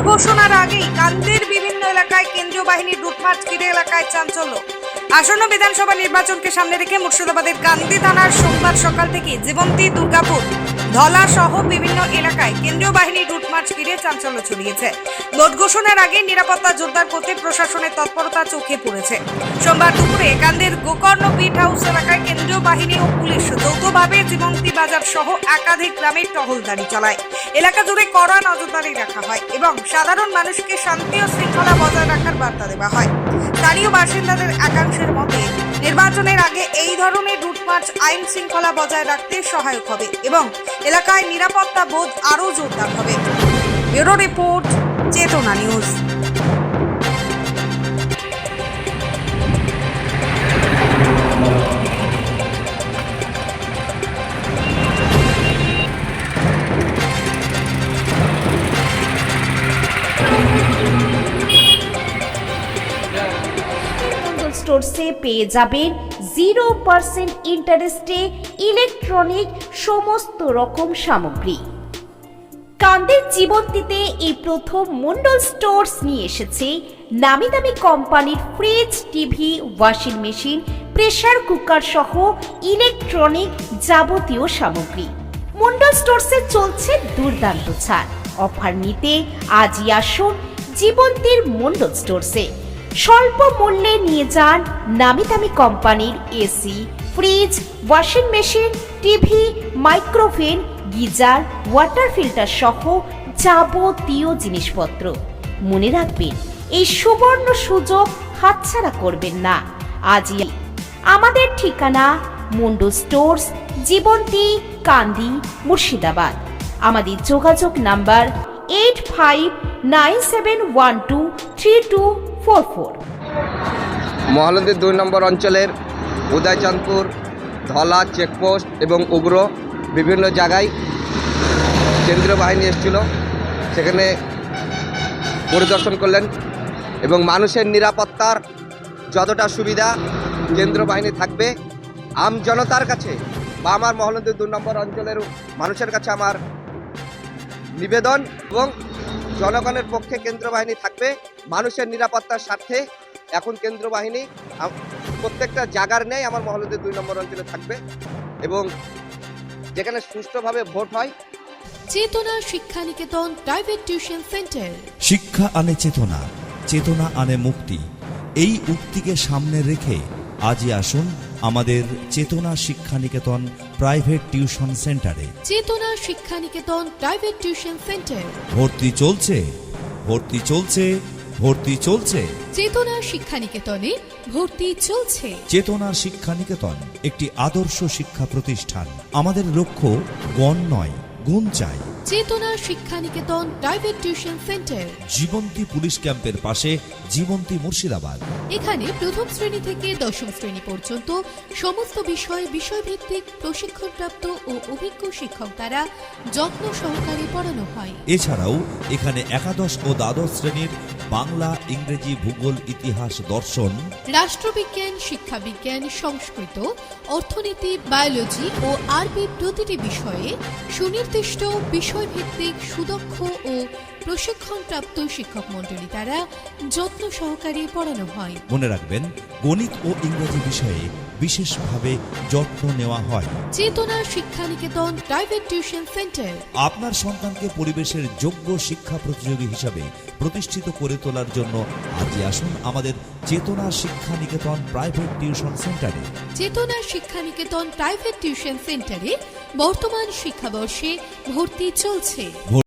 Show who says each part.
Speaker 1: ঘোষণার আগেই কান্দির বিভিন্ন এলাকায় কেন্দ্রীয় বাহিনীর রুটমার্চ ঘিরে এলাকায় চাঞ্চল্য। আসন্ন বিধানসভা নির্বাচনকে সামনে রেখে মুর্শিদাবাদের কান্দি থানার সোমবার সকাল থেকে জীবন্তী, দুর্গাপুর, ধলা সহ বিভিন্ন এলাকায় কেন্দ্রীয় বাহিনীর রুটমার্চ ঘিরে চাঞ্চল্য ছড়িয়েছে। ভোট ঘোষণার আগে নিরাপত্তা জোরদার করতে প্রশাসনের তৎপরতা চোখে পড়েছে। সোমবার দুপুরে কান্দির গোকর্ণ পিট হাউস এলাকায় কেন্দ্রীয় বাহিনী ও পুলিশ যৌথভাবে জীবন্তী বাজার সহ একাধিক গ্রামে টহলদারি চালায়। এলাকা জুড়ে কড়া নজরদারি রাখা হয় এবং সাধারণ মানুষকে শান্তি ও শৃঙ্খলা বজায় রাখার বার্তা দেওয়া হয়। স্থানীয় বাসিন্দাদের একাংশের মতে নির্বাচনের আগে এই ধরনের রুটমার্চ আইন শৃঙ্খলা বজায় রাখতে সহায়ক হবে এবং এলাকায় নিরাপত্তা বোধ আরও জোরদার হবে। ব্যুরো রিপোর্ট, চেতনা নিউজ।
Speaker 2: স্টোরসে পেয়ে যাবেন 0% ইন্টারেস্টে ইলেকট্রনিক সমস্ত রকম সামগ্রী। কান্দের জীবন্তীতে এই প্রথম মন্ডল স্টোরস নিয়ে এসেছে নামি দামি কোম্পানির fridge, TV, washing machine, pressure cooker সহ ইলেকট্রনিক যাবতীয় সামগ্রী। মন্ডল স্টোরসে চলছে দুর্দান্ত ছাড়। অফার নিতে আজই আসুন জীবন্তীর মন্ডল স্টোরসে। স্বল্প মূল্যে নিয়ে যান নামি দামি কোম্পানির AC, fridge, washing machine, TV, micro oven, geyser, water filter সহ যাবতীয় জিনিসপত্র। মনে রাখবেন, এই সুবর্ণ সুযোগ হাতছাড়া করবেন না। আজই আমাদের ঠিকানা মন্ডল স্টোরস, জীবন্তী, কান্দি, মুর্শিদাবাদ। আমাদের যোগাযোগ নাম্বার 8597123244।
Speaker 3: মহানদীর 2 নম্বর অঞ্চলের উদয়চাঁদপুর, ধলা চেকপোস্ট এবং উগ্র বিভিন্ন জায়গায় কেন্দ্রীয় বাহিনী এসেছিল, সেখানে পরিদর্শন করলেন এবং মানুষের নিরাপত্তার যতটা সুবিধা কেন্দ্রীয় বাহিনী থাকবে, আম জনতার কাছে বা আমার মহানদীর 2 নম্বর অঞ্চলের মানুষের কাছে আমার নিবেদন এবং জনগণের পক্ষে কেন্দ্রীয় বাহিনী থাকবে। মানুষের নিরাপত্তার স্বার্থে এখন কেন্দ্রীয় বাহিনী প্রত্যেকটা জায়গার নেই আমার মহানদীর 2 নম্বর অঞ্চলে থাকবে এবং যেখানে সুষ্ঠুভাবে ভোট হয়।
Speaker 4: চেতনা Shiksha Niketan private tuition centre.
Speaker 5: শিক্ষা আনে চেতনা, চেতনা আনে মুক্তি। এই উক্তিকে সামনে রেখে আজই আসুন আমাদের চেতনা শিক্ষা নিকেতন প্রাইভেট টিউশন সেন্টারে।
Speaker 4: চেতনা Shiksha Niketan private tuition centre.
Speaker 5: ভর্তি চলছে, ভর্তি চলছে, ভর্তি চলছে।
Speaker 4: চেতনা শিক্ষা নিকেতনে ভর্তি চলছে।
Speaker 5: চেতনা শিক্ষা নিকেতন একটি আদর্শ শিক্ষা প্রতিষ্ঠান। আমাদের লক্ষ্য গণ নয়, গুণ চাই।
Speaker 4: Chetana Shiksha Niketan private tuition centre,
Speaker 5: Jibanti police ক্যাম্পের পাশে, জীবন্তী, মুর্শিদাবাদ।
Speaker 4: এখানে প্রথম শ্রেণী থেকে 10ম শ্রেণী পর্যন্ত সমস্ত বিষয়ভিত্তিক প্রশিক্ষণপ্রাপ্ত ও অভিজ্ঞ শিক্ষক দ্বারা যত্ন সহকারে পড়ানো হয়।
Speaker 5: এছাড়াও এখানে একাদশ ও দ্বাদশ শ্রেণীর বাংলা, ইংরেজি, ভূগোল, ইতিহাস, দর্শন,
Speaker 4: রাষ্ট্রবিজ্ঞান, শিক্ষাবিজ্ঞান, সংস্কৃত, অর্থনীতি, বায়োলজি ও আরবি প্রতিটি বিষয়ে সুনির্দিষ্ট বিষয়ভিত্তিক সুদক্ষ ও প্রশিক্ষণপ্রাপ্ত শিক্ষক মণ্ডলী দ্বারা যত্ন সহকারে পড়ানো হয়।
Speaker 5: মনে রাখবেন, গণিত ও ইংরেজি বিষয়ে বিশেষভাবে যত্ন নেওয়া হয়।
Speaker 4: চেতনা Shiksha Niketan private tuition centre.
Speaker 5: আপনার সন্তানকে পরিবেশের যোগ্য শিক্ষা প্রতিযোগী হিসাবে প্রতিষ্ঠিত করে তোলার জন্য আজই আসুন আমাদের চেতনা শিক্ষা নিকেতন প্রাইভেট টিউশন সেন্টারে।
Speaker 4: চেতনা শিক্ষা নিকেতন প্রাইভেট টিউশন সেন্টারে বর্তমান শিক্ষাবর্ষে ভর্তি চলছে।